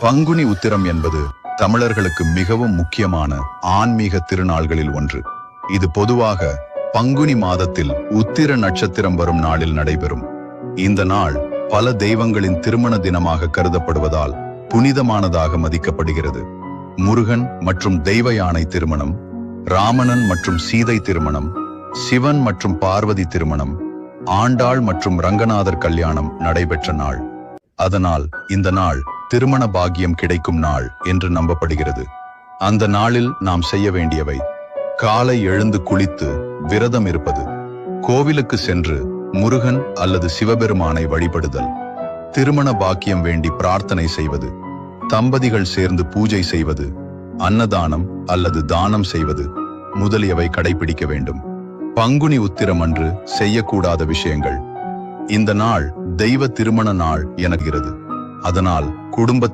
பங்குனி உத்திரம் என்பது தமிழர்களுக்கு மிகவும் முக்கியமான ஆன்மீக திருநாள்களில் ஒன்று. இது பொதுவாக பங்குனி மாதத்தில் உத்திர நட்சத்திரம் வரும் நாளில் நடைபெறும். இந்த நாள் பல தெய்வங்களின் திருமண தினமாக கருதப்படுவதால் புனிதமானதாக மதிக்கப்படுகிறது. முருகன் மற்றும் தெய்வ யானை திருமணம், ராமணன் மற்றும் சீதை திருமணம், சிவன் மற்றும் பார்வதி திருமணம், ஆண்டாள் மற்றும் ரங்கநாதர் கல்யாணம் நடைபெற்ற நாள். அதனால் இந்த நாள் திருமண பாக்கியம் கிடைக்கும் நாள் என்று நம்பப்படுகிறது. அந்த நாளில் நாம் செய்ய வேண்டியவை: காலை எழுந்து குளித்து விரதம் இருப்பது, கோவிலுக்கு சென்று முருகன் அல்லது சிவபெருமானை வழிபடுதல், திருமண பாக்கியம் வேண்டி பிரார்த்தனை செய்வது, தம்பதிகள் சேர்ந்து பூஜை செய்வது, அன்னதானம் அல்லது தானம் செய்வது முதலியவை கடைபிடிக்க வேண்டும். பங்குனி உத்திரம் அன்று செய்யக்கூடாத விஷயங்கள்: இந்த நாள் தெய்வ திருமண நாள் என்கிறது. அதனால் குடும்ப